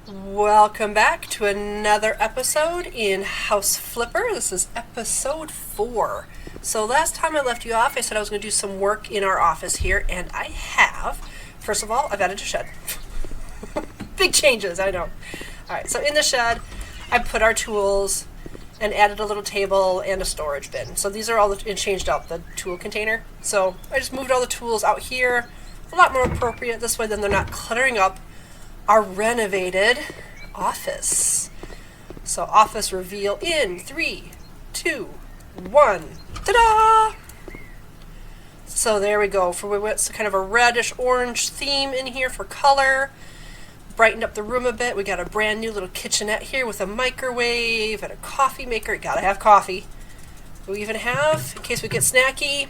Welcome back to another episode in House Flipper. This is episode 4. So last time I left you off, I said I was going to do some work in our office here, and I have. First of all, I've added a shed. Big changes, I know. Alright, so in the shed, I put our tools and added a little table and a storage bin. So these are all, and changed out the tool container. So I just moved all the tools out here. A lot more appropriate this way, then they're not cluttering up our renovated office. So office reveal in 3, 2, 1. Ta-da! So there we go. We went kind of a reddish orange theme in here for color. Brightened up the room a bit. We got a brand new little kitchenette here with a microwave and a coffee maker. You gotta have coffee. We even have, in case we get snacky,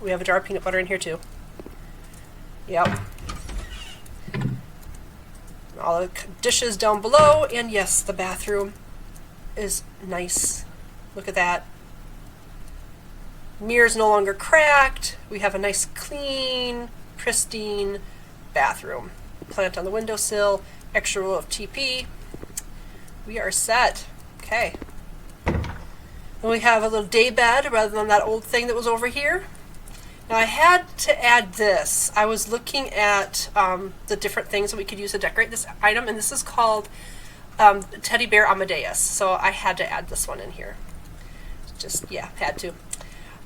we have a jar of peanut butter in here too. Yep. All the dishes down below, and yes, the bathroom is nice. Look at that. Mirror's no longer cracked. We have a nice, clean, pristine bathroom. Plant on the windowsill, extra row of TP. We are set. Okay. And we have a little day bed rather than that old thing that was over here. Now I had to add this. I was looking at the different things that we could use to decorate this item, and this is called Teddy Bear Amadeus. So I had to add this one in here. Just, yeah, had to.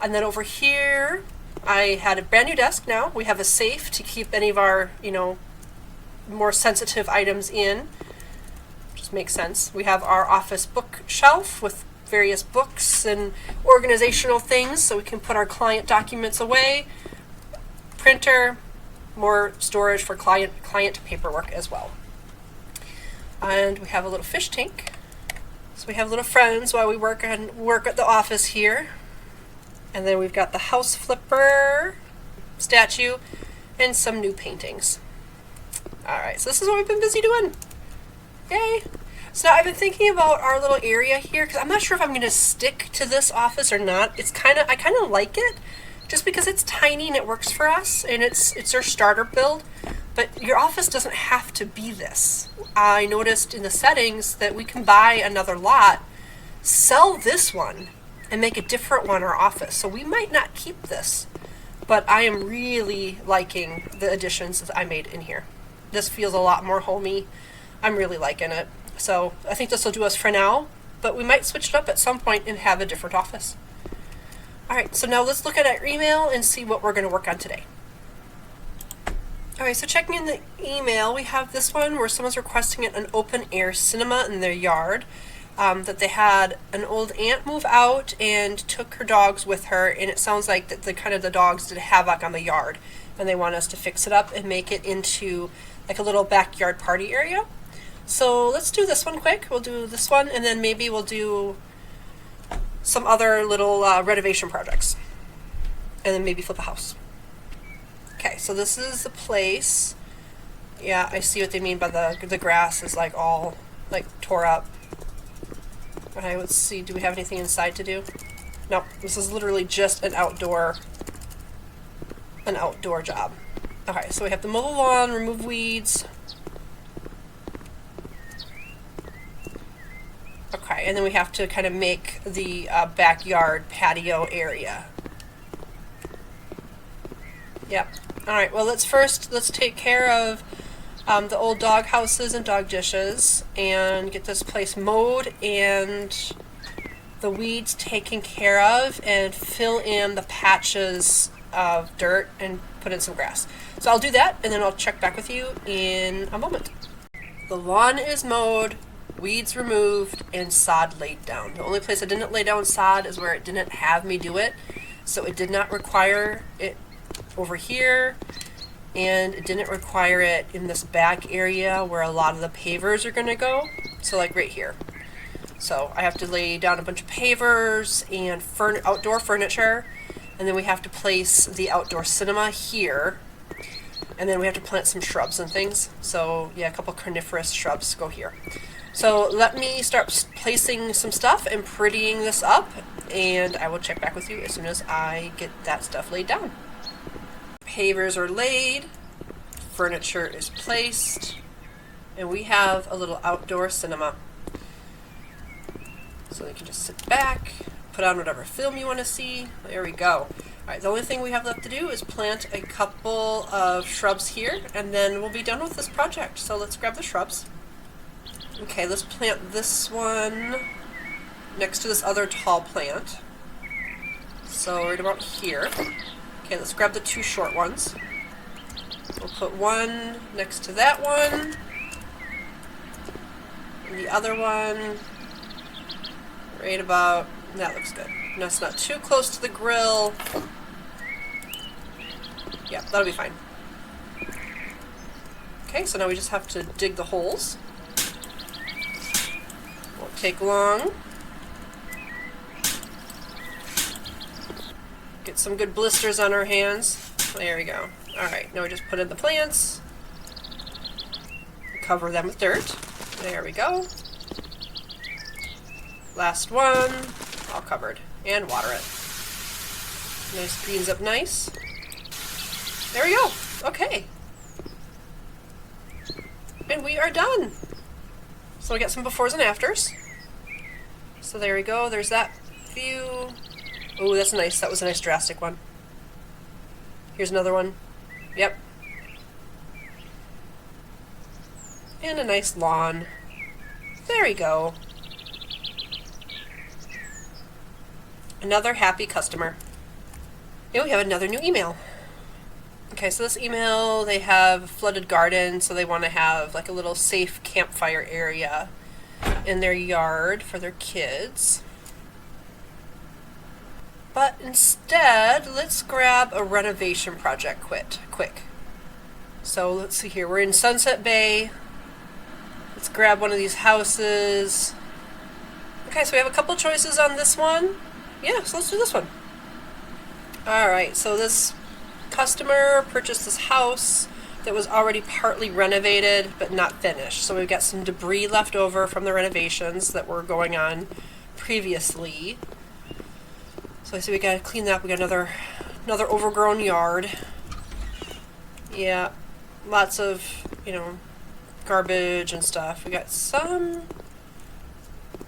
And then over here, I had a brand new desk now. We have a safe to keep any of our, more sensitive items in. Just makes sense. We have our office bookshelf with various books and organizational things so we can put our client documents away. Printer, more storage for client paperwork as well. And we have a little fish tank. So we have little friends while we work at the office here. And then we've got the House Flipper statue and some new paintings. Alright, so this is what we've been busy doing. Yay! So now I've been thinking about our little area here because I'm not sure if I'm going to stick to this office or not. I kind of like it just because it's tiny and it works for us and it's our starter build. But your office doesn't have to be this. I noticed in the settings that we can buy another lot, sell this one, and make a different one our office. So we might not keep this, but I am really liking the additions that I made in here. This feels a lot more homey. I'm really liking it. So I think this will do us for now, but we might switch it up at some point and have a different office. Alright, so now let's look at our email and see what we're going to work on today. Alright, so checking in the email, we have this one where someone's requesting an open air cinema in their yard. That they had an old aunt move out and took her dogs with her, and it sounds like that the dogs did havoc on the yard, and they want us to fix it up and make it into like a little backyard party area. So let's do this one quick. We'll do this one, and then maybe we'll do some other little renovation projects, and then maybe flip a house. Okay, so this is the place. Yeah, I see what they mean by the grass is like all like tore up. Okay, let's see. Do we have anything inside to do? No, this is literally just an outdoor job. Okay, so we have to mow the lawn, remove weeds. Okay, and then we have to kind of make the backyard patio area. Yep. Alright, well let's take care of the old dog houses and dog dishes and get this place mowed and the weeds taken care of and fill in the patches of dirt and put in some grass. So I'll do that and then I'll check back with you in a moment. The lawn is mowed, weeds removed, and sod laid down. The only place I didn't lay down sod is where it didn't have me do it. So it did not require it over here, and it didn't require it in this back area where a lot of the pavers are going to go. So like right here. So I have to lay down a bunch of pavers and outdoor furniture, and then we have to place the outdoor cinema here, and then we have to plant some shrubs and things. So yeah, a couple coniferous shrubs go here. So let me start placing some stuff and prettying this up, and I will check back with you as soon as I get that stuff laid down. Pavers are laid, furniture is placed, And we have a little outdoor cinema. So you can just sit back, put on whatever film you want to see. There we go. Alright, the only thing we have left to do is plant a couple of shrubs here, and then we'll be done with this project. So let's grab the shrubs. Okay, let's plant this one next to this other tall plant. So right about here. Okay, let's grab the two short ones. We'll put one next to that one. And the other one right about, that looks good. No, it's not too close to the grill. Yeah, that'll be fine. Okay, so now we just have to dig the holes. Won't take long. Get some good blisters on our hands. There we go. Alright, now we just put in the plants. Cover them with dirt. There we go. Last one. All covered. And water it. Nice, greens up nice. There we go. Okay. And we are done. So we got some befores and afters. So there we go. There's that view. Oh, that's nice. That was a nice drastic one. Here's another one. Yep. And a nice lawn. There we go. Another happy customer. And we have another new email. Okay, so this email, they have a flooded garden, so they want to have like a little safe campfire area in their yard for their kids. But instead, let's grab a renovation project quick. So let's see here, we're in Sunset Bay. Let's grab one of these houses. Okay, so we have a couple choices on this one. Yeah, so let's do this one. Alright, so this customer purchased this house that was already partly renovated but not finished. So we've got some debris left over from the renovations that were going on previously. So I see we gotta clean that up. We got another overgrown yard. Yeah, lots of, garbage and stuff. We got some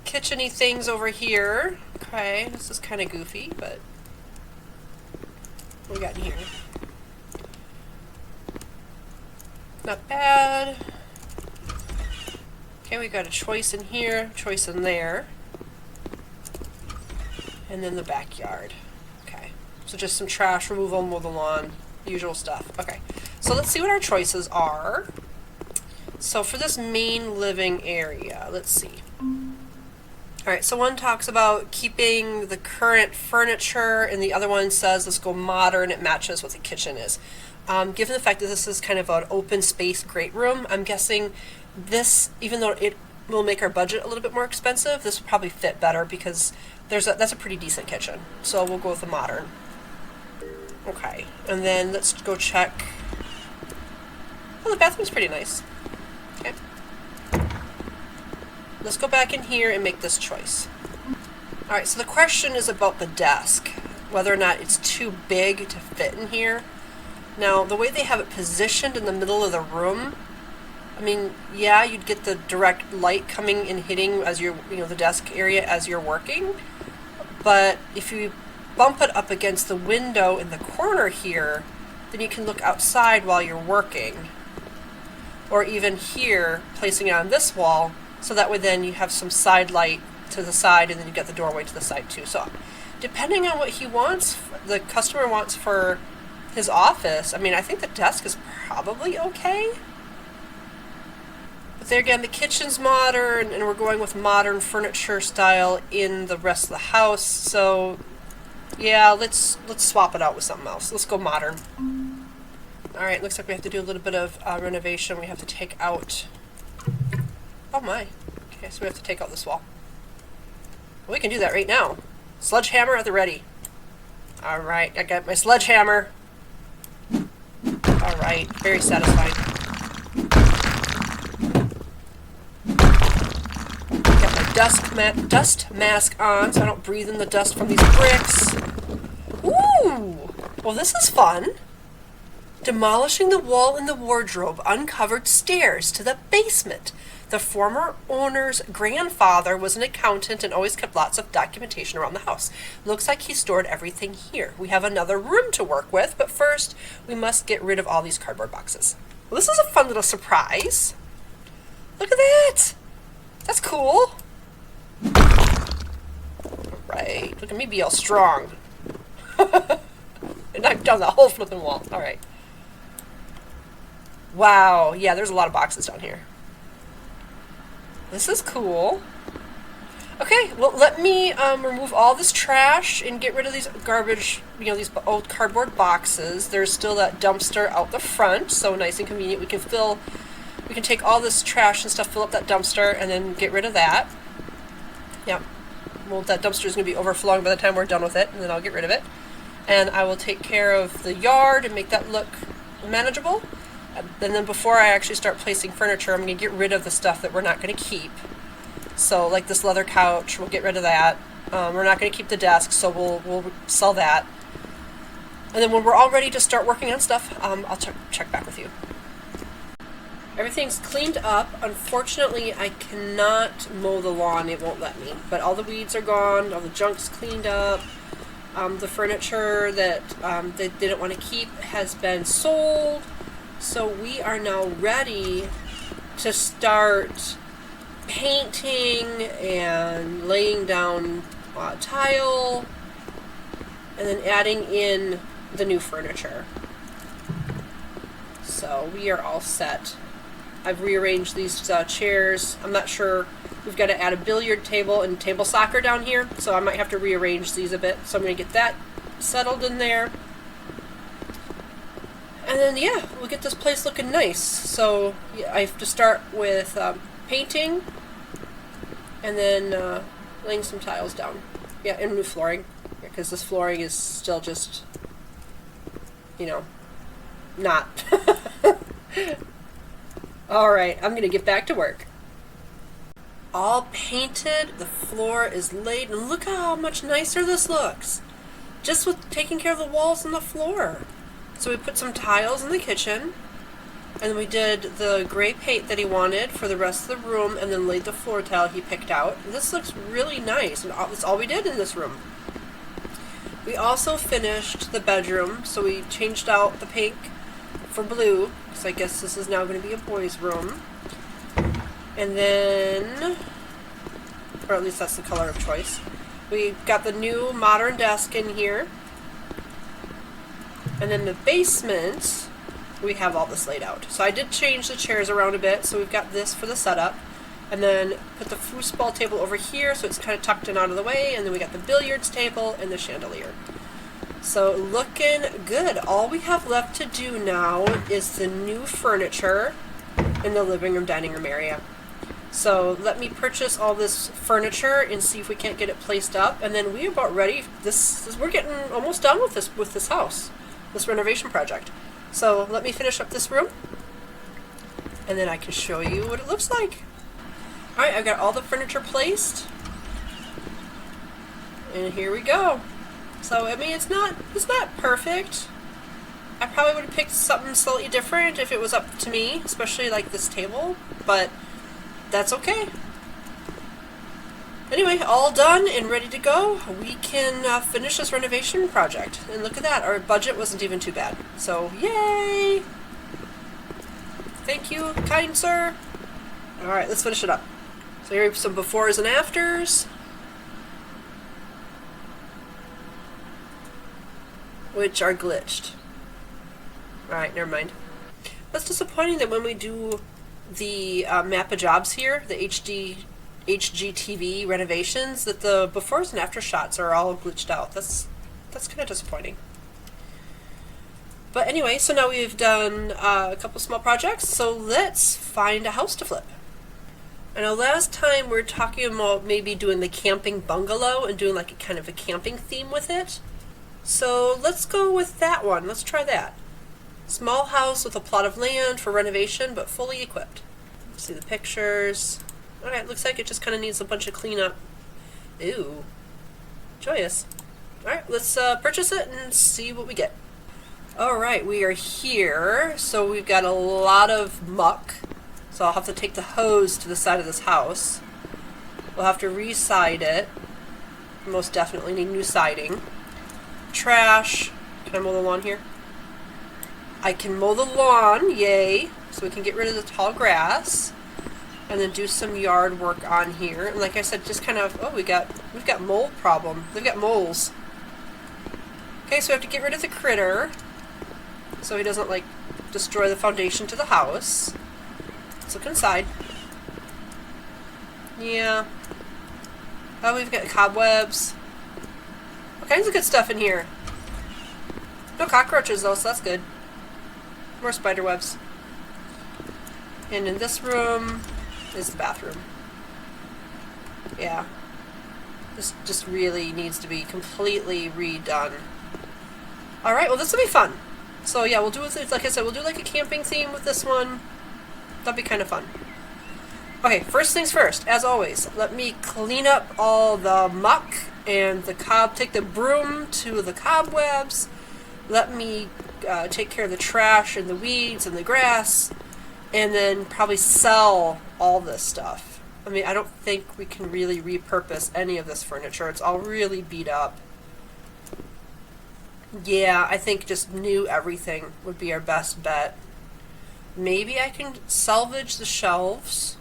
kitchen-y things over here. Okay, this is kind of goofy, but what we got in here? Not bad. Okay, we got a choice in here, choice in there. And then the backyard. Okay, so just some trash removal, mow the lawn, usual stuff. Okay, so let's see what our choices are. So for this main living area, let's see. Alright, so one talks about keeping the current furniture, and the other one says let's go modern, it matches what the kitchen is. Given the fact that this is kind of an open space great room, I'm guessing this, even though it will make our budget a little bit more expensive, this will probably fit better because that's a pretty decent kitchen. So we'll go with the modern. Okay, and then let's go check. Oh, the bathroom's pretty nice. Okay. Let's go back in here and make this choice. Alright, so the question is about the desk, whether or not it's too big to fit in here. Now, the way they have it positioned in the middle of the room, I mean, yeah, you'd get the direct light coming and hitting as you're, the desk area as you're working, but if you bump it up against the window in the corner here, then you can look outside while you're working. Or even here, placing it on this wall, so that way then you have some side light to the side, and then you get the doorway to the side too. So depending on what he wants, the customer wants for his office, I mean, I think the desk is probably okay. But there again, the kitchen's modern, and we're going with modern furniture style in the rest of the house. So yeah, let's swap it out with something else. Let's go modern. Alright, looks like we have to do a little bit of renovation. We have to take out... Oh my. Okay, so we have to take out this wall. Well, we can do that right now. Sledgehammer at the ready. Alright, I got my sledgehammer. Alright, very satisfying. Got my dust mask on so I don't breathe in the dust from these bricks. Ooh! Well, this is fun. Demolishing the wall in the wardrobe uncovered stairs to the basement. The former owner's grandfather was an accountant and always kept lots of documentation around the house. Looks like he stored everything here. We have another room to work with, but first we must get rid of all these cardboard boxes. Well, this is a fun little surprise. Look at that! That's cool. Right, look at me be all strong. And knock down the whole flipping wall. Alright. Wow, yeah, there's a lot of boxes down here. This is cool. Okay, well, let me remove all this trash and get rid of these garbage, these old cardboard boxes. There's still that dumpster out the front, so nice and convenient. We can take all this trash and stuff, fill up that dumpster, and then get rid of that. Yep. Well, that dumpster is going to be overflowing by the time we're done with it, and then I'll get rid of it. And I will take care of the yard and make that look manageable. And then before I actually start placing furniture, I'm going to get rid of the stuff that we're not going to keep. So like this leather couch, we'll get rid of that. We're not going to keep the desk, so we'll sell that. And then when we're all ready to start working on stuff, I'll check back with you. Everything's cleaned up. Unfortunately, I cannot mow the lawn. It won't let me. But all the weeds are gone. All the junk's cleaned up. The furniture that they didn't want to keep has been sold. So we are now ready to start painting and laying down tile and then adding in the new furniture. So we are all set. I've rearranged these chairs. I'm not sure. We've got to add a billiard table and table soccer down here, so I might have to rearrange these a bit. So I'm going to get that settled in there. And then, yeah, we'll get this place looking nice. So yeah, I have to start with painting and then laying some tiles down. Yeah, and new flooring, because this flooring is still just, not. Alright, I'm going to get back to work. All painted, the floor is laid, and look how much nicer this looks. Just with taking care of the walls and the floor. So we put some tiles in the kitchen, and then we did the gray paint that he wanted for the rest of the room, and then laid the floor tile he picked out. This looks really nice, and that's all we did in this room. We also finished the bedroom, so we changed out the pink for blue, because I guess this is now going to be a boy's room. And then, or at least that's the color of choice, we got the new modern desk in here. And then the basement, we have all this laid out. So I did change the chairs around a bit, so we've got this for the setup. And then put the foosball table over here, so it's kind of tucked in out of the way. And then we got the billiards table and the chandelier. So looking good. All we have left to do now is the new furniture in the living room, dining room area. So let me purchase all this furniture and see if we can't get it placed up. And then we're about ready. We're getting almost done with this house, this renovation project. So let me finish up this room, and then I can show you what it looks like. All right, I've got all the furniture placed, and here we go. So I mean, it's not perfect. I probably would have picked something slightly different if it was up to me, especially like this table, but that's okay. Anyway, all done and ready to go. We can finish this renovation project. And look at that, our budget wasn't even too bad. So, yay! Thank you, kind sir. Alright, let's finish it up. So here are some befores and afters, which are glitched. Alright, never mind. That's disappointing that when we do the map of jobs here, the HGTV renovations, that the befores and after shots are all glitched out. That's kind of disappointing. But anyway, so now we've done a couple small projects, so let's find a house to flip. I know last time we were talking about maybe doing the camping bungalow and doing like a kind of a camping theme with it. So let's go with that one. Let's try that. Small house with a plot of land for renovation, but fully equipped. See the pictures. Alright, looks like it just kind of needs a bunch of cleanup. Ew. Joyous. Alright, let's purchase it and see what we get. Alright, we are here. So we've got a lot of muck. So I'll have to take the hose to the side of this house. We'll have to re-side it. Most definitely need new siding. Trash. Can I mow the lawn here? I can mow the lawn, yay. So we can get rid of the tall grass. And then do some yard work on here. And like I said, just kind of, we've got mold problem. They've got moles. Okay, so we have to get rid of the critter. So he doesn't, like, destroy the foundation to the house. Let's look inside. Yeah. Oh, we've got cobwebs. All kinds of good stuff in here. No cockroaches, though, so that's good. More spider webs. And in this room is the bathroom. Yeah. This just really needs to be completely redone. Alright, well, this will be fun. So yeah, we'll do it, like I said, we'll do like a camping theme with this one. That'll be kind of fun. Okay, first things first, as always, let me clean up all the muck and the take the broom to the cobwebs. Let me take care of the trash and the weeds and the grass, and then probably sell all this stuff. I mean, I don't think we can really repurpose any of this furniture. It's all really beat up. Yeah, I think just new everything would be our best bet. Maybe I can salvage the shelves.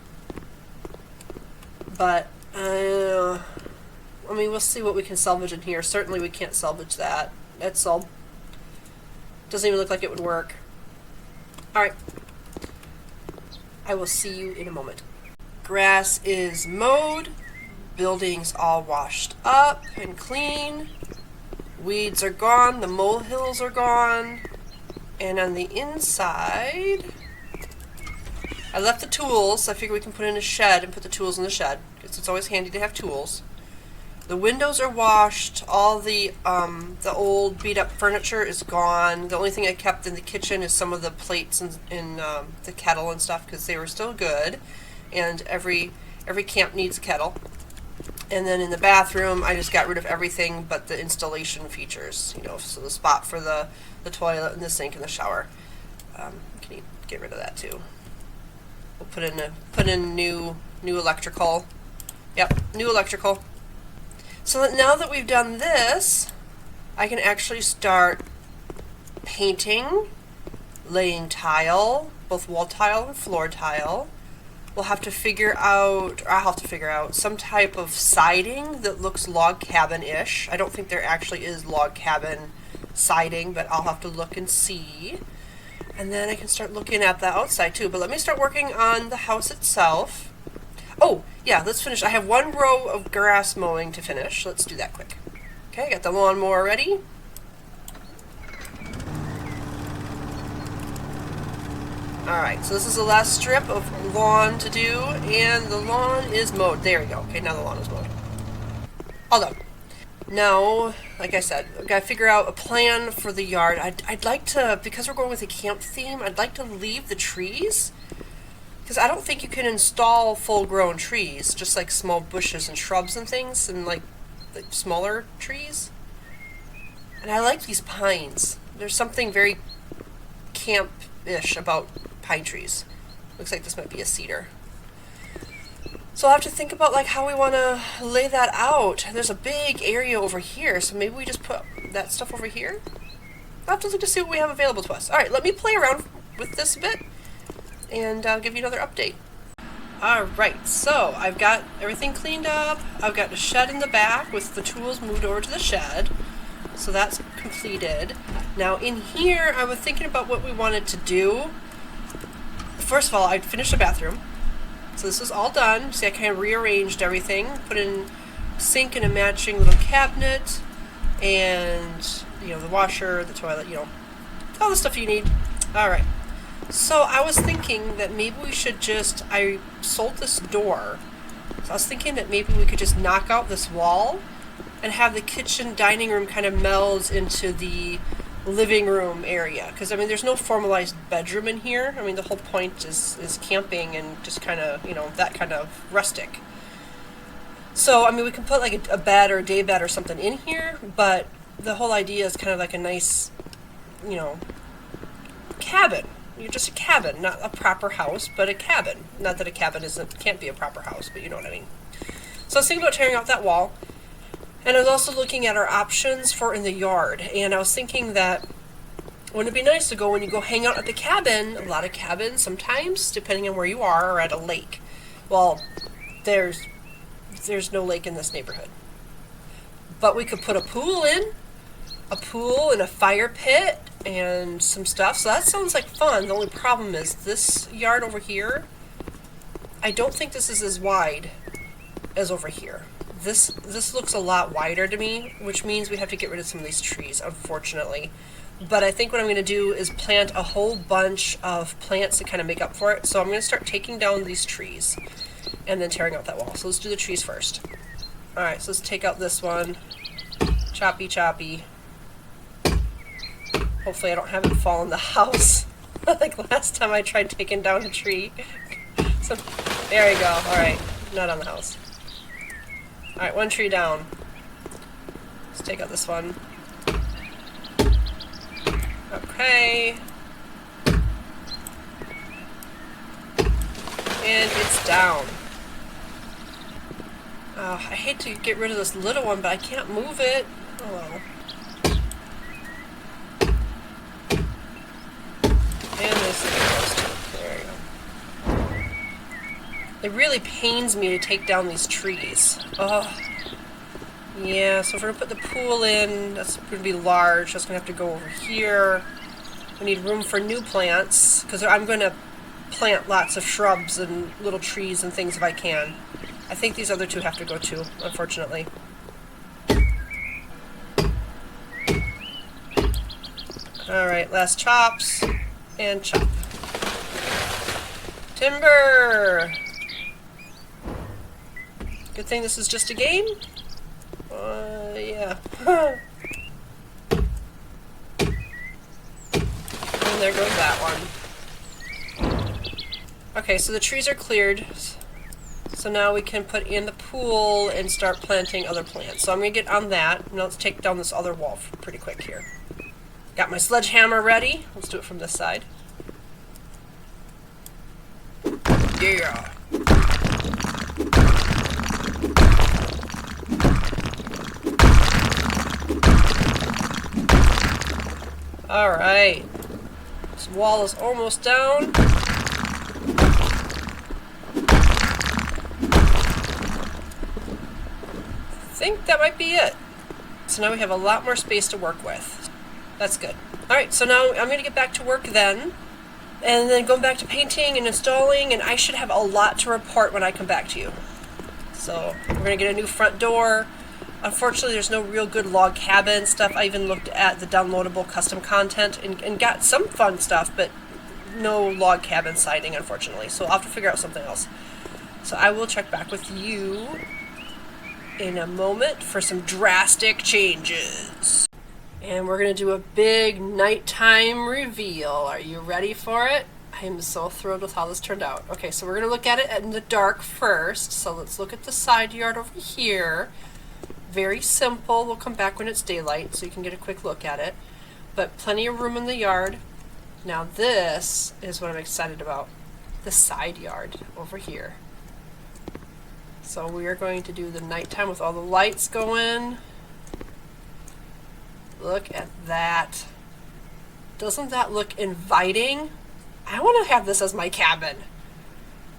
But, I mean, we'll see what we can salvage in here. Certainly we can't salvage that. That's all. Doesn't even look like it would work. Alright. I will see you in a moment. Grass is mowed. Buildings all washed up and clean. Weeds are gone, the molehills are gone, and on the inside, I left the tools. I figure we can put in a shed and put the tools in the shed, because it's always handy to have tools. The windows are washed, all the old beat-up furniture is gone. The only thing I kept in the kitchen is some of the plates and the kettle and stuff, because they were still good, and every camp needs a kettle. And then in the bathroom, I just got rid of everything but the installation features, you know, so the spot for the toilet and the sink and the shower. Can you get rid of that too? We'll put in new electrical. Yep, new electrical. So that now that we've done this, I can actually start painting, laying tile, both wall tile and floor tile. We'll have to figure out, or I'll have to figure out, some type of siding that looks log cabin-ish. I don't think there actually is log cabin siding, but I'll have to look and see. And then I can start looking at the outside too. But let me start working on the house itself. Oh, yeah, let's finish. I have one row of grass mowing to finish. Let's do that quick. Okay, got the lawnmower ready. Alright, so this is the last strip of lawn to do, and the lawn is mowed. There we go. Okay, now the lawn is mowed. All done. Now, like I said, I've got to figure out a plan for the yard. I'd like to, because we're going with a camp theme, I'd like to leave the trees, because I don't think you can install full-grown trees, just like small bushes and shrubs and things, and like smaller trees. And I like these pines. There's something very camp-ish about pine trees. Looks like this might be a cedar. So I'll have to think about like how we want to lay that out. There's a big area over here, so maybe we just put that stuff over here? I'll have to look to see what we have available to us. Alright, let me play around with this a bit, and I'll give you another update. Alright, so I've got everything cleaned up. I've got the shed in the back with the tools moved over to the shed. So that's completed. Now in here, I was thinking about what we wanted to do. First of all, I'd finished the bathroom. So this is all done. See, I kind of rearranged everything. Put in a sink and a matching little cabinet. And, you know, the washer, the toilet, you know, all the stuff you need. Alright. So I was thinking that maybe we should just, I sold this door. So I was thinking that maybe we could just knock out this wall and have the kitchen dining room kind of meld into the living room area, because I mean there's no formalized bedroom in here. I mean the whole point is camping and just kind of, you know, that kind of rustic. So I mean we can put like a bed or a day bed or something in here, but the whole idea is kind of like a nice you know, cabin. You're just a cabin, not a proper house, but a cabin. Not that a cabin can't be a proper house, but you know what I mean. So I was thinking about tearing out that wall, and I was also looking at our options for in the yard, and I was thinking that wouldn't it be nice to go when you go hang out at the cabin? A lot of cabins, sometimes, depending on where you are at a lake. Well, there's no lake in this neighborhood. But we could put a pool in, and a fire pit, and some stuff. So that sounds like fun. The only problem is this yard over here, I don't think this is as wide as over here. This looks a lot wider to me, which means we have to get rid of some of these trees, unfortunately. But I think what I'm going to do is plant a whole bunch of plants to kind of make up for it. So I'm going to start taking down these trees and then tearing out that wall. So let's do the trees first. Alright, so let's take out this one. Choppy, choppy. Hopefully I don't have it fall in the house like last time I tried taking down a tree. So there you go. Alright, not on the house. Alright, one tree down. Let's take out this one. Okay. And it's down. I hate to get rid of this little one, but I can't move it. Oh well. And this goes too. There you go. It really pains me to take down these trees. Oh. Yeah, so if we're going to put the pool in, that's going to be large. That's going to have to go over here. We need room for new plants, because I'm going to plant lots of shrubs and little trees and things if I can. I think these other two have to go too, unfortunately. Alright, last chops. And chop. Timber! Good thing this is just a game. Yeah. And there goes that one. Okay, so the trees are cleared. So now we can put in the pool and start planting other plants. So I'm going to get on that. Now let's take down this other wall pretty quick here. Got my sledgehammer ready. Let's do it from this side. Yeah. Alright. This wall is almost down. I think that might be it. So now we have a lot more space to work with. That's good. Alright, so now I'm going to get back to work then. And then going back to painting and installing, and I should have a lot to report when I come back to you. So we're going to get a new front door. Unfortunately, there's no real good log cabin stuff. I even looked at the downloadable custom content and got some fun stuff, but no log cabin siding, unfortunately. So I'll have to figure out something else. So I will check back with you in a moment for some drastic changes. And we're going to do a big nighttime reveal. Are you ready for it? I am so thrilled with how this turned out. Okay, so we're going to look at it in the dark first. So let's look at the side yard over here. Very simple. We'll come back when it's daylight so you can get a quick look at it. But plenty of room in the yard. Now this is what I'm excited about. The side yard over here. So we are going to do the nighttime with all the lights going. Look at that. Doesn't that look inviting? I want to have this as my cabin.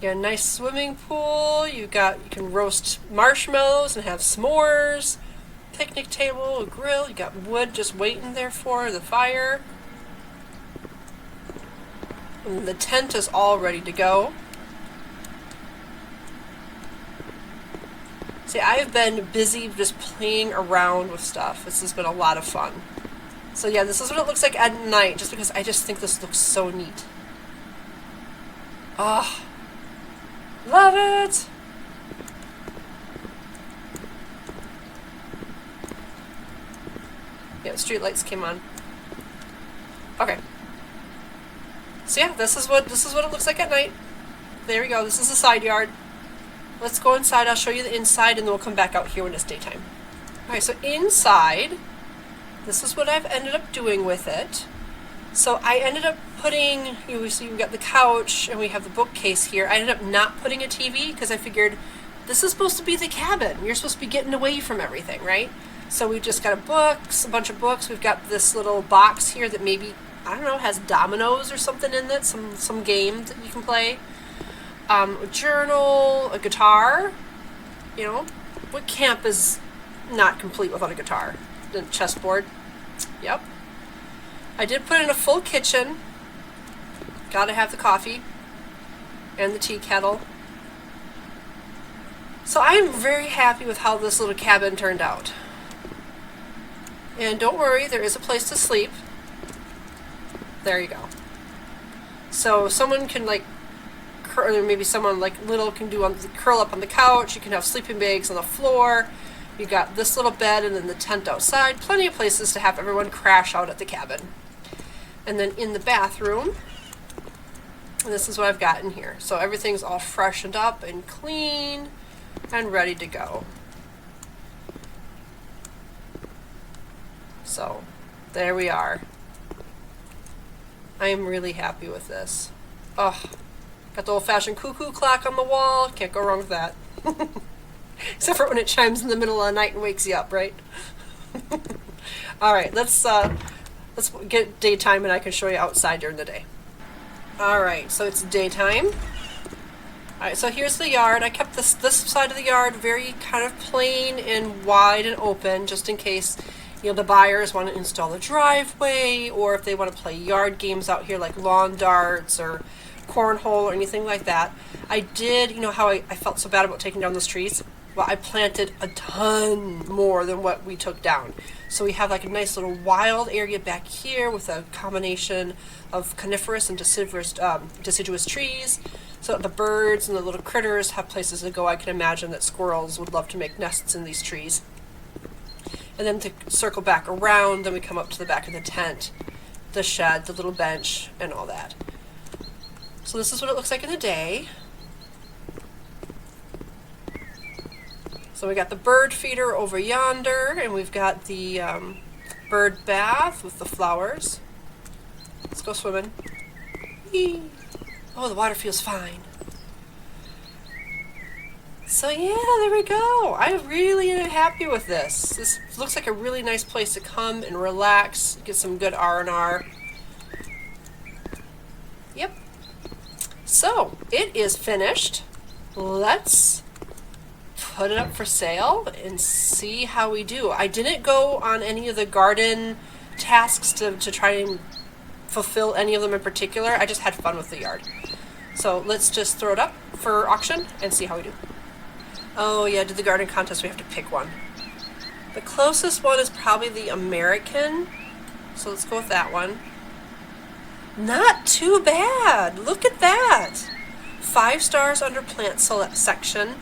You got a nice swimming pool. You can roast marshmallows and have s'mores. Picnic table, a grill. You got wood just waiting there for the fire. And the tent is all ready to go. See, I've been busy just playing around with stuff. This has been a lot of fun. So yeah, this is what it looks like at night, just because I just think this looks so neat. Ah. Love it! Yeah, the street lights came on. Okay. So yeah, this is what it looks like at night. There we go. This is the side yard. Let's go inside. I'll show you the inside, and then we'll come back out here when it's daytime. Alright, so inside, this is what I've ended up doing with it. So I ended up putting, so you've got the couch and we have the bookcase here. I ended up not putting a TV because I figured this is supposed to be the cabin. You're supposed to be getting away from everything, right? So we've just got a bunch of books. We've got this little box here that maybe, I don't know, has dominoes or something in it, some game that you can play. A journal, a guitar. You know, what camp is not complete without a guitar? The chessboard. Yep. I did put in a full kitchen. Gotta have the coffee and the tea kettle. So I'm very happy with how this little cabin turned out. And don't worry, there is a place to sleep. There you go. So someone can or maybe someone little can curl up on the couch. You can have sleeping bags on the floor. You got this little bed and then the tent outside. Plenty of places to have everyone crash out at the cabin. And then in the bathroom, and this is what I've got in here. So everything's all freshened up and clean and ready to go. So there we are. I am really happy with this. Oh, got the old-fashioned cuckoo clock on the wall. Can't go wrong with that. Except for when it chimes in the middle of the night and wakes you up, right? All right, let's get daytime and I can show you outside during the day. All right, so it's daytime. All right, so here's the yard. I kept this side of the yard very kind of plain and wide and open, just in case, the buyers want to install a driveway, or if they want to play yard games out here like lawn darts or cornhole or anything like that. I did, how I felt so bad about taking down those trees? Well, I planted a ton more than what we took down. So we have a nice little wild area back here with a combination of coniferous and deciduous trees. So the birds and the little critters have places to go. I can imagine that squirrels would love to make nests in these trees. And then to circle back around, then we come up to the back of the tent, the shed, the little bench, and all that. So this is what it looks like in the day. So we got the bird feeder over yonder, and we've got the bird bath with the flowers. Let's go swimming. Whee! Oh, the water feels fine. So yeah, there we go. I really am happy with this. This looks like a really nice place to come and relax, get some good R&R. Yep. So it is finished. Let's put it up for sale and see how we do. I didn't go on any of the garden tasks to try and fulfill any of them in particular. I just had fun with the yard. So let's just throw it up for auction and see how we do. Oh yeah, did the garden contest, we have to pick one. The closest one is probably the American. So let's go with that one. Not too bad. Look at that. 5 stars under plant section.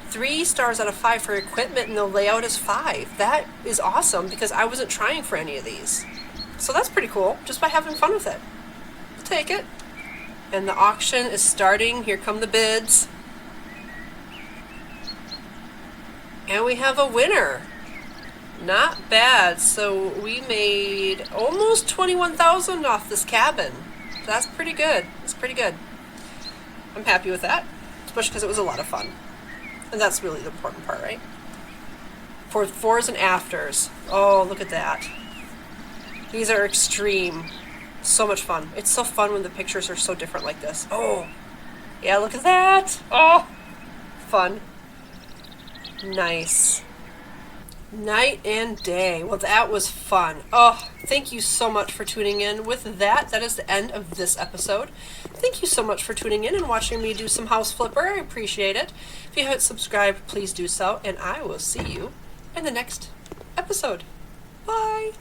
3 stars out of 5 for equipment, and the layout is 5. That is awesome because I wasn't trying for any of these. So that's pretty cool, just by having fun with it. I'll take it. And the auction is starting. Here come the bids. And we have a winner. Not bad. So we made almost $21,000 off this cabin. That's pretty good. It's pretty good. I'm happy with that, especially because it was a lot of fun. And that's really the important part, right? For befores and afters. Oh, look at that. These are extreme. So much fun. It's so fun when the pictures are so different like this. Oh, yeah, look at that. Oh, fun. Nice. Night and day. Well, that was fun. Oh, thank you so much for tuning in. With that, that is the end of this episode. Thank you so much for tuning in and watching me do some house flipper. I appreciate it. If you haven't subscribed, please do so, and I will see you in the next episode. Bye.